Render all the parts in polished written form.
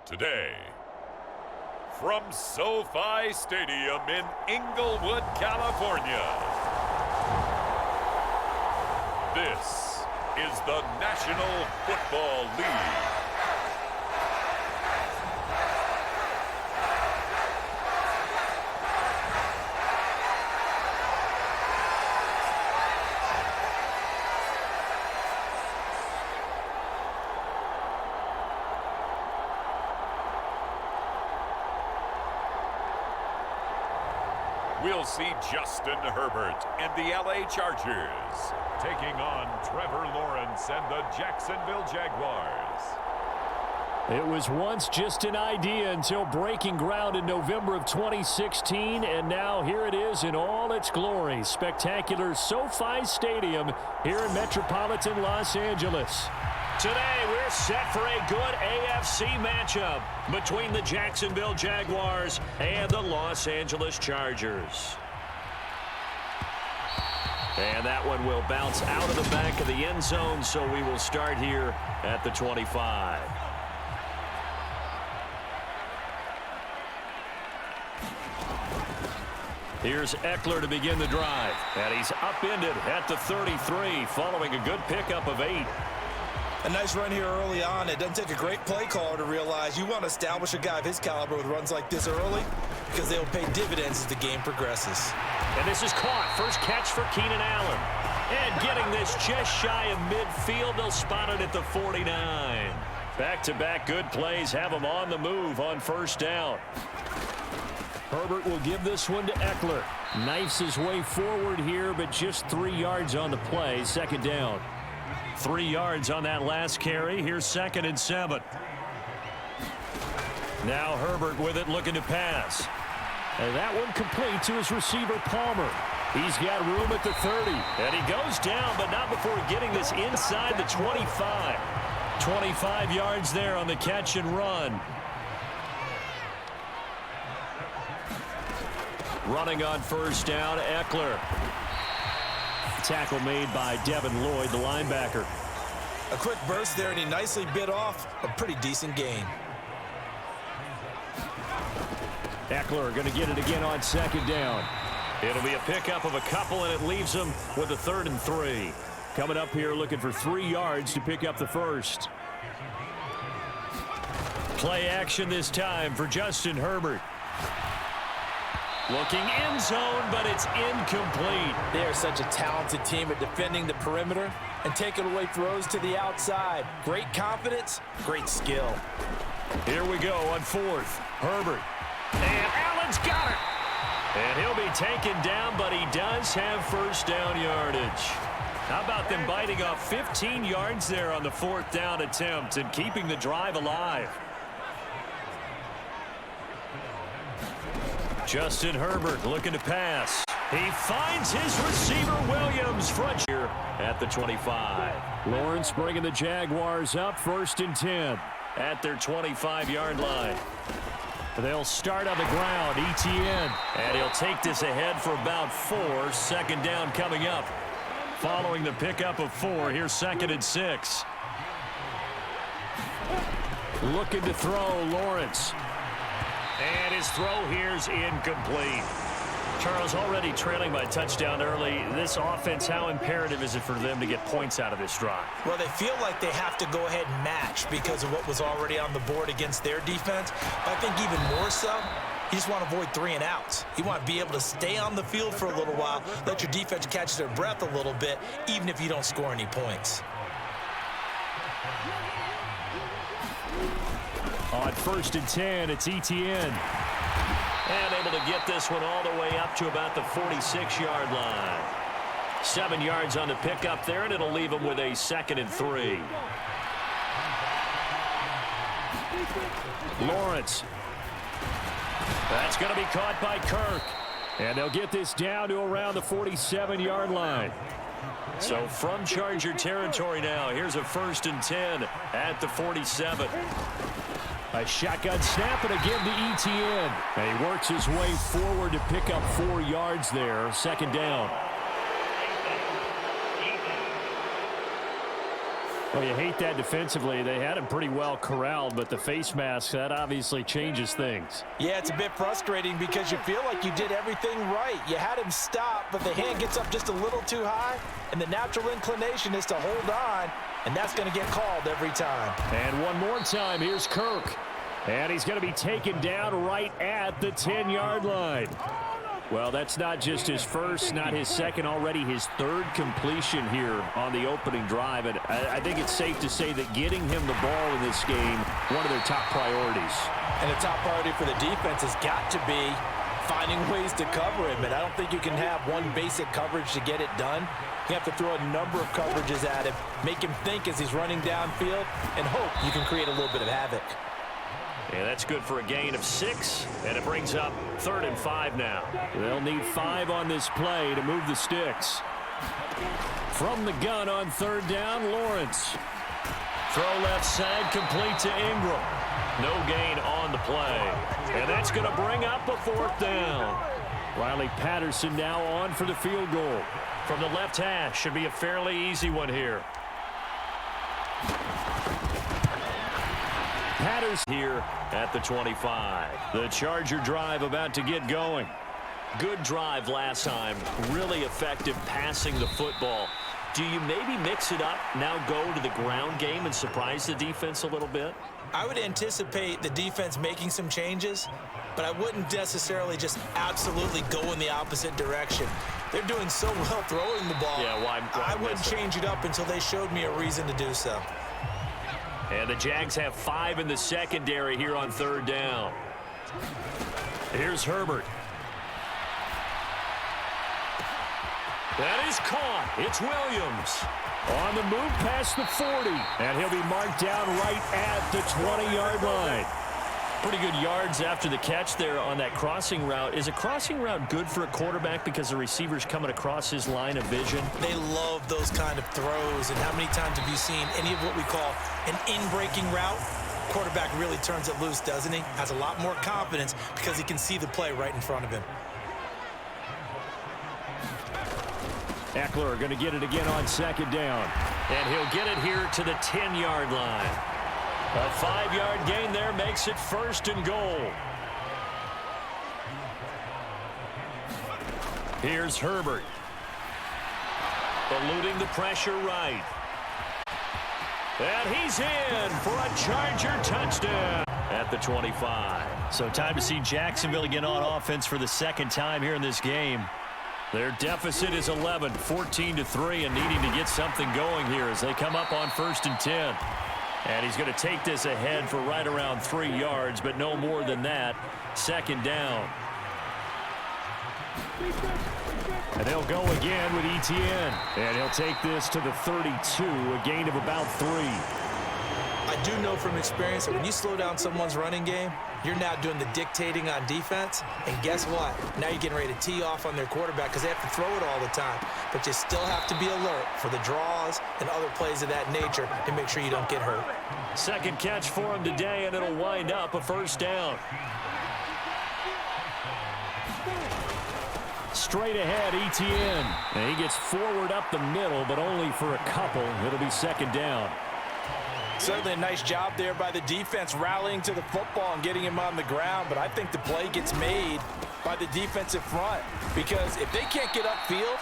Today, from SoFi Stadium in Inglewood, California, this is the National Football League. We'll see Justin Herbert and the LA Chargers taking on Trevor Lawrence and the Jacksonville Jaguars. It was once just an idea until breaking ground in November of 2016, and now here it is in all its glory. Spectacular SoFi Stadium here in metropolitan Los Angeles. Today, we're set for a good AFC matchup between the Jacksonville Jaguars and the Los Angeles Chargers. And that one will bounce out of the back of the end zone, so we will start here at the 25. Here's Eckler to begin the drive, and he's upended at the 33 following a good pickup of 8. A nice run here early on. It doesn't take a great play caller to realize you want to establish a guy of his caliber with runs like this early because they'll pay dividends as the game progresses. And this is caught. First catch for Keenan Allen. And getting this just shy of midfield. They'll spot it at the 49. Back-to-back good plays have him on the move on first down. Herbert will give this one to Eckler. Knifes his way forward here, but just 3 yards on the play. Second down. 3 yards on that last carry. Here's 2nd and 7. Now Herbert with it, looking to pass. And that one complete to his receiver, Palmer. He's got room at the 30. And he goes down, but not before getting this inside the 25. 25 yards there on the catch and run. Running on first down, Eckler. Tackle made by Devin Lloyd, the linebacker. A quick burst there, and he nicely bit off a pretty decent gain. Eckler going to get it again on second down. It'll be a pickup of a couple, and it leaves him with a 3rd and 3. Coming up here looking for 3 yards to pick up the first. Play action this time for Justin Herbert. Looking end zone, but it's incomplete. They are such a talented team at defending the perimeter and taking away throws to the outside. Great confidence, great skill. Here we go on 4th. Herbert. And Allen's got it. And he'll be taken down, but he does have first down yardage. How about them biting off 15 yards there on the 4th down attempt and keeping the drive alive? Justin Herbert looking to pass. He finds his receiver, Williams, front here at the 25. Lawrence bringing the Jaguars up, 1st and 10 at their 25-yard line. They'll start on the ground, ETN, and he'll take this ahead for about 4. 2nd down coming up. Following the pickup of 4, here's 2nd and 6. Looking to throw, Lawrence. And his throw here's incomplete. Charles, already trailing by a touchdown early. This offense, how imperative is it for them to get points out of this drive? Well, they feel like they have to go ahead and match because of what was already on the board against their defense. But I think even more so, you just want to avoid 3 and outs. You want to be able to stay on the field for a little while, let your defense catch their breath a little bit, even if you don't score any points. On 1st and 10, it's ETN. And able to get this one all the way up to about the 46-yard line. 7 yards on the pickup there, and it'll leave him with a 2nd and 3. Lawrence. That's going to be caught by Kirk. And they'll get this down to around the 47-yard line. So from Charger territory now, here's a 1st and 10 at the 47. A shotgun snap and a give to ETN. And he works his way forward to pick up 4 yards there. 2nd down. Well, you hate that defensively. They had him pretty well corralled, but the face mask, that obviously changes things. Yeah, it's a bit frustrating because you feel like you did everything right. You had him stop, but the hand gets up just a little too high, and the natural inclination is to hold on, and that's going to get called every time. And one more time, here's Kirk. And he's going to be taken down right at the 10-yard line. Well, that's not just his first, not his second, already his third completion here on the opening drive. And I think it's safe to say that getting him the ball in this game, one of their top priorities. And the top priority for the defense has got to be finding ways to cover him. And I don't think you can have one basic coverage to get it done. You have to throw a number of coverages at him, make him think as he's running downfield, and hope you can create a little bit of havoc. Yeah, that's good for a gain of 6, and it brings up 3rd and 5 now. They'll need 5 on this play to move the sticks. From the gun on 3rd down, Lawrence. Throw left side, complete to Ingram. No gain on the play. And that's going to bring up a 4th down. Riley Patterson now on for the field goal. From the left hash, should be a fairly easy one here. Patterson here at the 25. The Charger drive about to get going. Good drive last time. Really effective passing the football. Do you maybe mix it up, now go to the ground game and surprise the defense a little bit? I would anticipate the defense making some changes, but I wouldn't necessarily just absolutely go in the opposite direction. They're doing so well throwing the ball. Yeah, why I wouldn't change it up until they showed me a reason to do so. And the Jags have 5 in the secondary here on 3rd down. Here's Herbert. That is caught. It's Williams. On the move past the 40. And he'll be marked down right at the 20-yard line. Pretty good yards after the catch there on that crossing route. Is a crossing route good for a quarterback because the receiver's coming across his line of vision? They love those kind of throws. And how many times have you seen any of what we call an in-breaking route? Quarterback really turns it loose, doesn't he? Has a lot more confidence because he can see the play right in front of him. Eckler going to get it again on 2nd down. And he'll get it here to the 10-yard line. A 5-yard gain there makes it 1st and goal. Here's Herbert. Eluding the pressure right. And he's in for a Charger touchdown at the 25. So time to see Jacksonville again on offense for the 2nd time here in this game. Their deficit is 11, 14-3, and needing to get something going here as they come up on 1st and 10. And he's going to take this ahead for right around 3 yards, but no more than that. 2nd down. And they'll go again with Etienne. And he'll take this to the 32, a gain of about 3. I do know from experience that when you slow down someone's running game, you're now doing the dictating on defense. And guess what? Now you're getting ready to tee off on their quarterback because they have to throw it all the time. But you still have to be alert for the draws and other plays of that nature to make sure you don't get hurt. 2nd catch for him today, and it'll wind up a 1st down. Straight ahead, Etienne. And he gets forward up the middle, but only for a couple. It'll be 2nd down. Certainly a nice job there by the defense rallying to the football and getting him on the ground, but I think the play gets made by the defensive front because if they can't get upfield,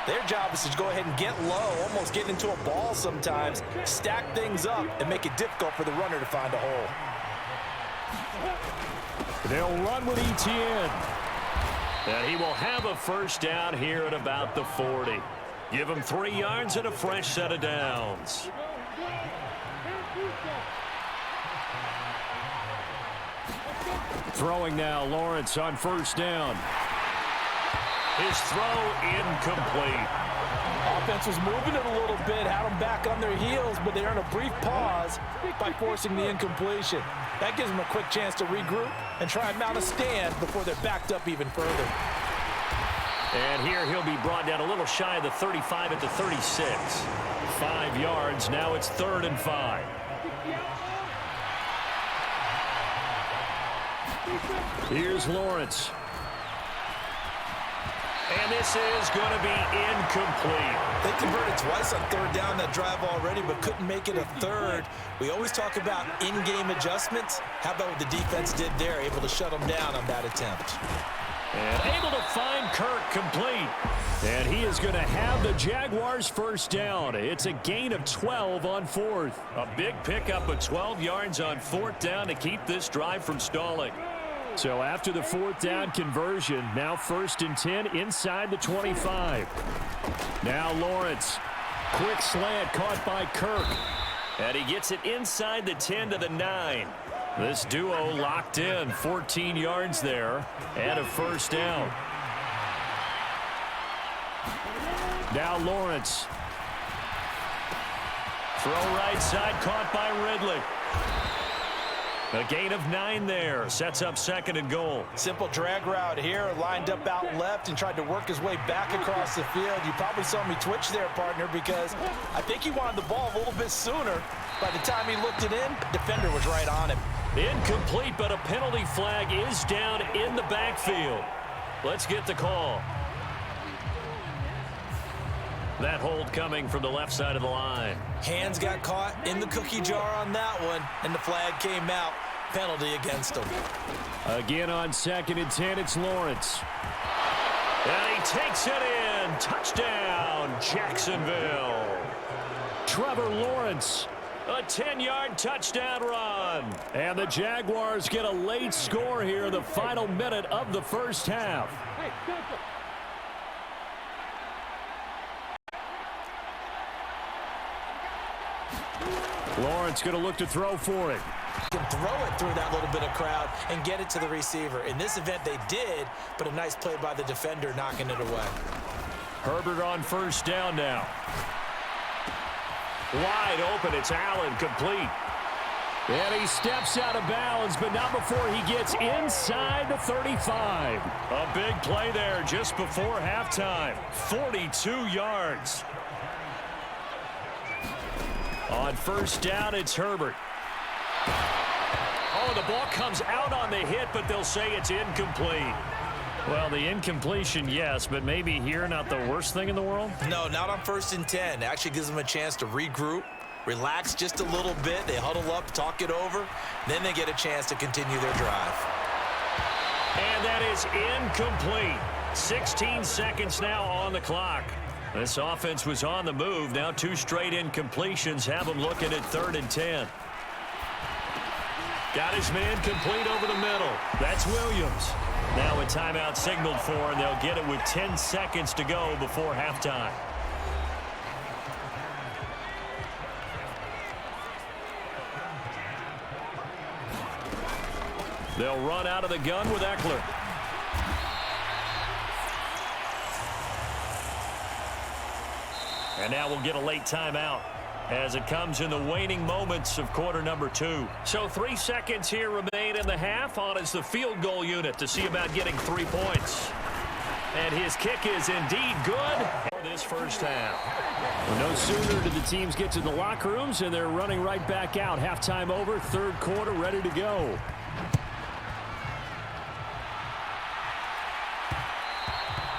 their job is to go ahead and get low, almost get into a ball sometimes, stack things up, and make it difficult for the runner to find a hole. They'll run with Etienne. And he will have a 1st down here at about the 40. Give him 3 yards and a fresh set of downs. Throwing now, Lawrence on 1st down. His throw incomplete. Offense was moving it a little bit, had them back on their heels, but they earned a brief pause by forcing the incompletion. That gives them a quick chance to regroup and try and mount a stand before they're backed up even further. And here he'll be brought down a little shy of the 35 at the 36. 5 yards, now it's 3rd and 5. Here's Lawrence. And this is going to be incomplete. They converted twice on third down that drive already, but couldn't make it a third. We always talk about in-game adjustments. How about what the defense did there, able to shut them down on that attempt? And able to find Kirk complete. And he is going to have the Jaguars first down. It's a gain of 12 on fourth. A big pickup of 12 yards on fourth down to keep this drive from stalling. So after the fourth down conversion, now 1st and 10 inside the 25. Now Lawrence. Quick slant caught by Kirk. And he gets it inside the 10 to the 9. This duo locked in, 14 yards there, and a first down. Now Lawrence. Throw right side, caught by Ridley. A gain of 9 there, sets up 2nd and goal. Simple drag route here, lined up out left and tried to work his way back across the field. You probably saw me twitch there, partner, because I think he wanted the ball a little bit sooner. By the time he looked it in, defender was right on him. Incomplete, but a penalty flag is down in the backfield. Let's get the call. That hold coming from the left side of the line. Hands got caught in the cookie jar on that one, and the flag came out. Penalty against him. Again on 2nd and 10, it's Lawrence. And he takes it in. Touchdown, Jacksonville. Trevor Lawrence. A 10-yard touchdown run. And the Jaguars get a late score here in the final minute of the first half. Lawrence going to look to throw for it. Can throw it through that little bit of crowd and get it to the receiver. In this event, they did, but a nice play by the defender knocking it away. Herbert on first down now. Wide open, it's Allen, complete. And he steps out of bounds, but not before he gets inside the 35. A big play there just before halftime. 42 yards. On first down, it's Herbert. Oh, the ball comes out on the hit, but they'll say it's incomplete. Well, the incompletion, yes, but maybe here not the worst thing in the world? No, not on 1st and 10. It actually gives them a chance to regroup, relax just a little bit. They huddle up, talk it over. Then they get a chance to continue their drive. And that is incomplete. 16 seconds now on the clock. This offense was on the move. Now 2 straight incompletions have them looking at 3rd and 10. Got his man complete over the middle. That's Williams. Now a timeout signaled for, and they'll get it with 10 seconds to go before halftime. They'll run out of the gun with Eckler. And now we'll get a late timeout as it comes in the waning moments of quarter number 2. So 3 seconds here remain in the half. On is the field goal unit to see about getting 3 points. And his kick is indeed good for this first half. Well, no sooner did the teams get to the locker rooms, and they're running right back out. Halftime over, 3rd quarter, ready to go.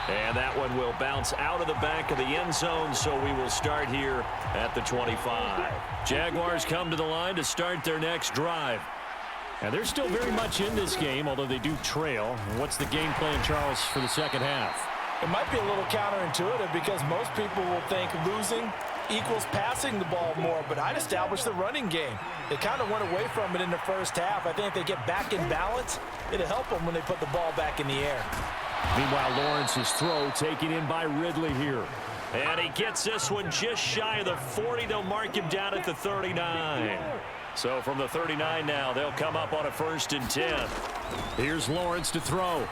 And that one will bounce out of the back of the end zone, so we will start here at the 25. Jaguars come to the line to start their next drive. And they're still very much in this game, although they do trail. What's the game plan, Charles, for the second half? It might be a little counterintuitive because most people will think losing equals passing the ball more, but I'd establish the running game. They kind of went away from it in the first half. I think if they get back in balance, it'll help them when they put the ball back in the air. Meanwhile, Lawrence's throw taken in by Ridley here. And he gets this one just shy of the 40. They'll mark him down at the 39. So from the 39 now, they'll come up on a 1st and 10. Here's Lawrence to throw.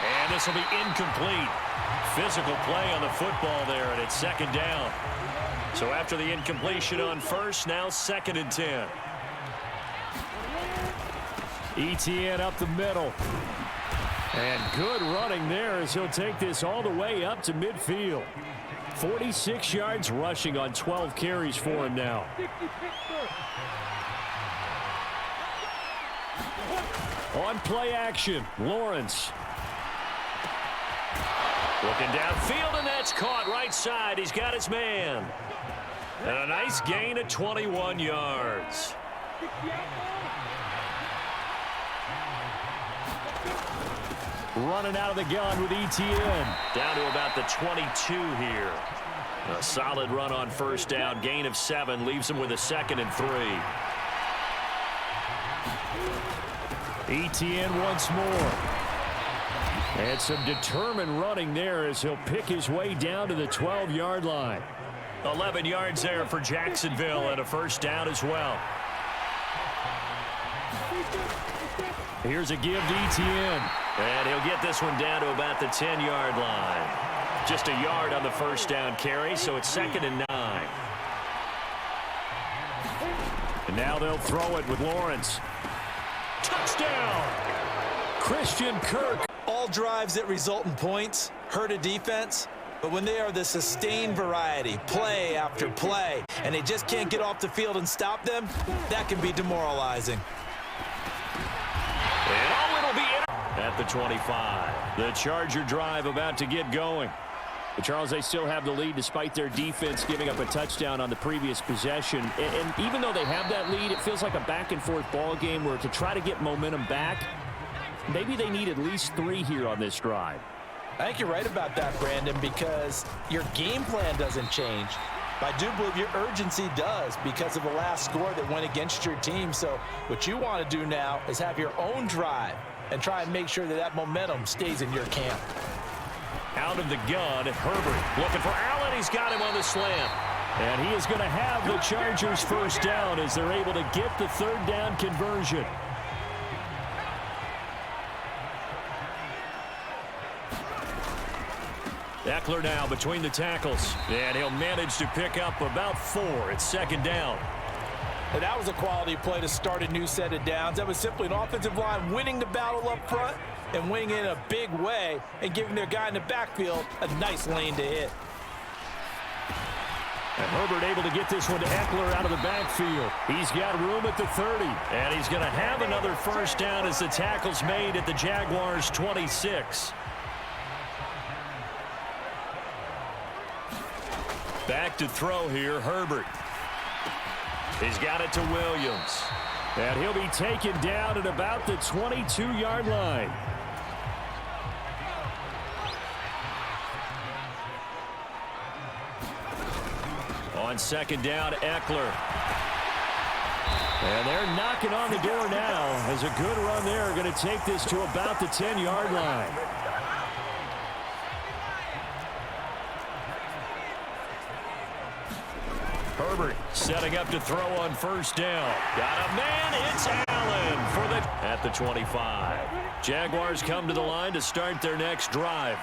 And this will be incomplete. Physical play on the football there, and it's 2nd down. So after the incompletion on 1st, now 2nd and 10. ETN up the middle. And good running there as he'll take this all the way up to midfield. 46 yards rushing on 12 carries for him now. On play action, Lawrence. Looking downfield, and that's caught right side. He's got his man. And a nice gain of 21 yards. Running out of the gun with ETN. Down to about the 22 here. A solid run on first down. Gain of 7. Leaves him with a 2nd and 3. ETN once more. And some determined running there as he'll pick his way down to the 12-yard line. 11 yards there for Jacksonville and a first down as well. Here's a give to ETN. And he'll get this one down to about the 10-yard line. Just a yard on the first down carry, so it's 2nd and 9. And now they'll throw it with Lawrence. Touchdown! Christian Kirk. All drives that result in points hurt a defense, but when they are the sustained variety, play after play, and they just can't get off the field and stop them, that can be demoralizing. And it'll be at the 25. The Charger drive about to get going. But Charles, they still have the lead despite their defense giving up a touchdown on the previous possession. And even though they have that lead, it feels like a back-and-forth ball game where to try to get momentum back, maybe they need at least 3 here on this drive. I think you're right about that, Brandon, because your game plan doesn't change. But I do believe your urgency does because of the last score that went against your team. So what you want to do now is have your own drive and try and make sure that that momentum stays in your camp. Out of the gun, Herbert looking for Allen. He's got him on the slant. And he is going to have the Chargers first down as they're able to get the 3rd down conversion. Eckler now between the tackles. And he'll manage to pick up about 4. It's 2nd down. And that was a quality play to start a new set of downs. That was simply an offensive line winning the battle up front and winning it in a big way and giving their guy in the backfield a nice lane to hit. And Herbert able to get this one to Eckler out of the backfield. He's got room at the 30. And he's going to have another first down as the tackle's made at the Jaguars' 26. Back to throw here, Herbert. He's got it to Williams. And he'll be taken down at about the 22-yard line. On 2nd down, Eckler. And they're knocking on the door now as a good run there. Going to take this to about the 10-yard line. Herbert setting up to throw on first down. Got a man. It's Allen for the at the 25. Jaguars come to the line to start their next drive.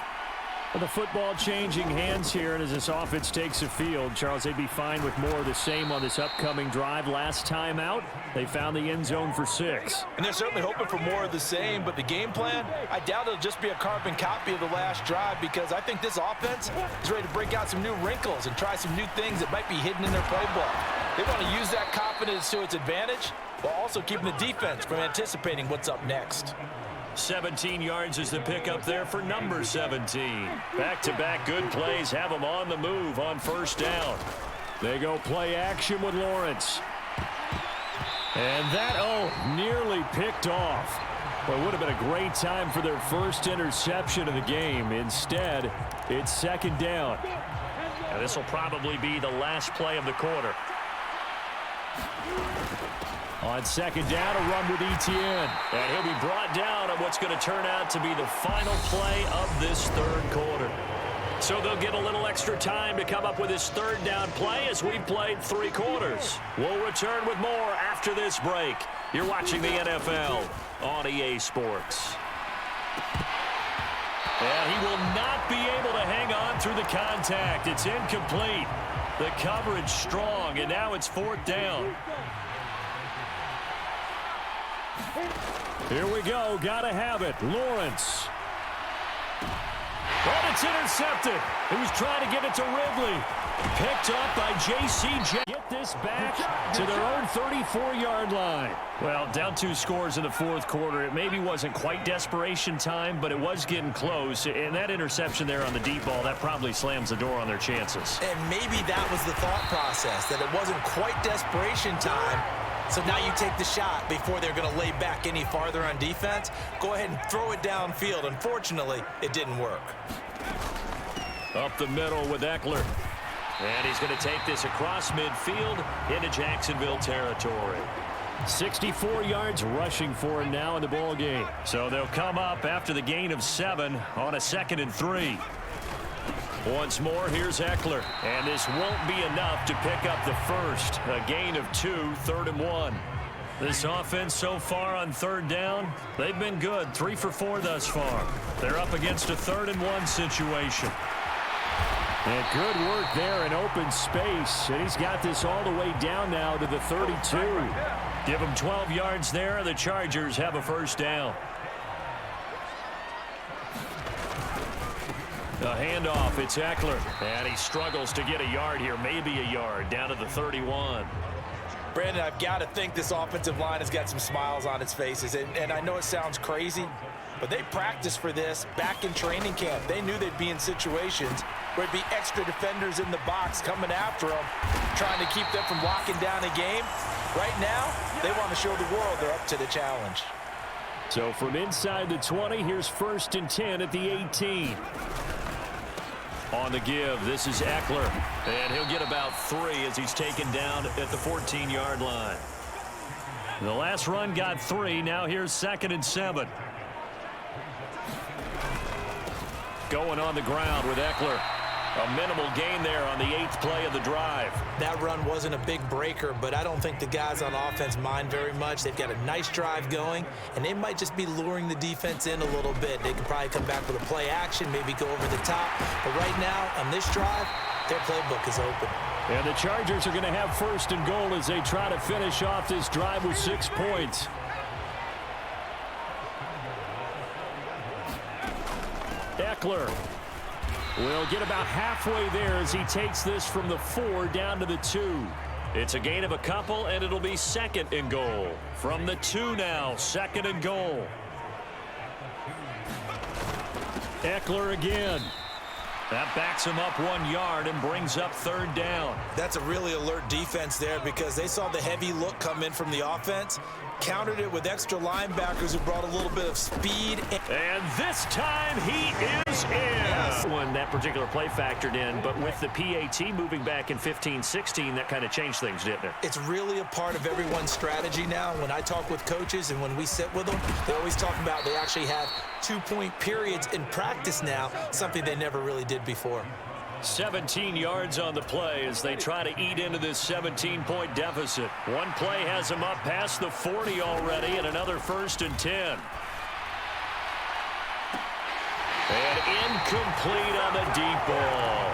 The football changing hands here, and as this offense takes the field, Charles, they'd be fine with more of the same on this upcoming drive. Last time out, they found the end zone for 6. And they're certainly hoping for more of the same, but the game plan, I doubt it'll just be a carbon copy of the last drive because I think this offense is ready to break out some new wrinkles and try some new things that might be hidden in their playbook. They want to use that confidence to its advantage while also keeping the defense from anticipating what's up next. 17 yards is the pickup there for number 17. Back-to-back good plays have them on the move on first down. They go play action with Lawrence. And that, nearly picked off. But it would have been a great time for their first interception of the game. Instead, it's 2nd down. And this will probably be the last play of the quarter. On 2nd down, a run with ETN. And he'll be brought down on what's going to turn out to be the final play of this 3rd quarter. So they'll get a little extra time to come up with this 3rd down play as we've played 3 quarters. We'll return with more after this break. You're watching the NFL on EA Sports. And he will not be able to hang on through the contact. It's incomplete. The coverage strong, and now it's 4th down. Here we go. Got to have it. Lawrence. And it's intercepted. He was trying to get it to Ridley. Picked up by J.C. Get this back to their own 34-yard line. Well, down 2 scores in the fourth quarter. It maybe wasn't quite desperation time, but it was getting close. And that interception there on the deep ball, that probably slams the door on their chances. And maybe that was the thought process, that it wasn't quite desperation time. So now you take the shot before they're going to lay back any farther on defense. Go ahead and throw it downfield. Unfortunately, it didn't work. Up the middle with Eckler. And he's going to take this across midfield into Jacksonville territory. 64 yards rushing for him now in the ball game. So they'll come up after the gain of 7 on a 2nd and 3. Once more, here's Eckler. And this won't be enough to pick up the first. A gain of 2, 3rd and 1. This offense so far on 3rd down, they've been good. 3 for 4 thus far. They're up against a 3rd and 1 situation. And good work there in open space. And he's got this all the way down now to the 32. Give him 12 yards there. The Chargers have a first down. A handoff. It's Eckler. And he struggles to get a yard here. Maybe a yard down to the 31. Brandon, I've got to think this offensive line has got some smiles on its faces. And I know it sounds crazy, but they practiced for this back in training camp. They knew they'd be in situations where it'd be extra defenders in the box coming after them, trying to keep them from locking down a game. Right now, they want to show the world they're up to the challenge. So from inside the 20, here's 1st and 10 at the 18. On the give, this is Eckler. And he'll get about 3 as he's taken down at the 14-yard line. The last run got 3. Now here's 2nd and 7. Going on the ground with Eckler. A minimal gain there on the 8th play of the drive. That run wasn't a big breaker, but I don't think the guys on offense mind very much. They've got a nice drive going, and they might just be luring the defense in a little bit. They can probably come back with a play action, maybe go over the top. But right now, on this drive, their playbook is open. And the Chargers are going to have 1st and goal as they try to finish off this drive with 6 points. Eckler will get about halfway there as he takes this from the 4 down to the 2. It's a gain of a couple, and it'll be 2nd and goal. From the 2 now, 2nd and goal. Eckler again. That backs him up 1 yard and brings up 3rd down. That's a really alert defense there because they saw the heavy look come in from the offense, countered it with extra linebackers who brought a little bit of speed. And this time he is in. Yes. When that particular play factored in, but with the PAT moving back in 15-16, that kind of changed things, didn't it? It's really a part of everyone's strategy now. When I talk with coaches and when we sit with them, they always talk about they actually have 2-point periods in practice now, something they never really did before. 17 yards on the play as they try to eat into this 17-point deficit. One play has them up past the 40 already, and another 1st and 10. And incomplete on the deep ball.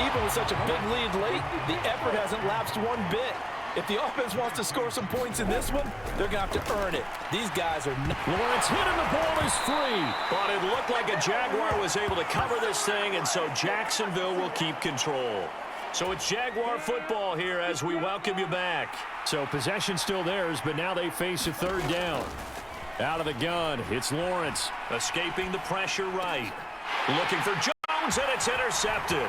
Even with such a big lead late, the effort hasn't lapsed one bit. If the offense wants to score some points in this one, they're going to have to earn it. These guys are not. Lawrence hit him, the ball is free. But it looked like a Jaguar was able to cover this thing, and so Jacksonville will keep control. So it's Jaguar football here as we welcome you back. So possession still theirs, but now they face a 3rd down. Out of the gun, it's Lawrence. Escaping the pressure right. Looking for Jones, and it's intercepted.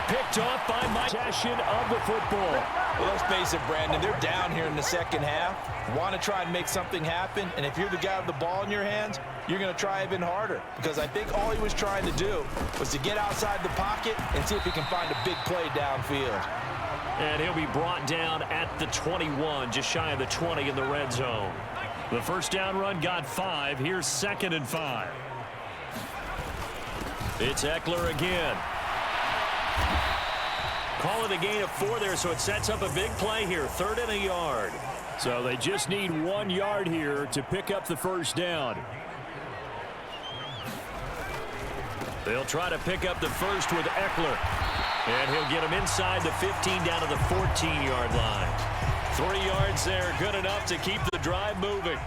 Picked off by Mike. Possession of the football. Well, let's face it, Brandon, they're down here in the second half. Want to try and make something happen, and if you're the guy with the ball in your hands, you're going to try even harder because I think all he was trying to do was to get outside the pocket and see if he can find a big play downfield. And he'll be brought down at the 21, just shy of the 20 in the red zone. The first down run got 5. Here's 2nd and 5. It's Eckler again. Call it a gain of 4 there, so it sets up a big play here. 3rd and a yard. So they just need 1 yard here to pick up the first down. They'll try to pick up the first with Eckler. And he'll get him inside the 15 down to the 14-yard line. 3 yards there, good enough to keep the drive moving.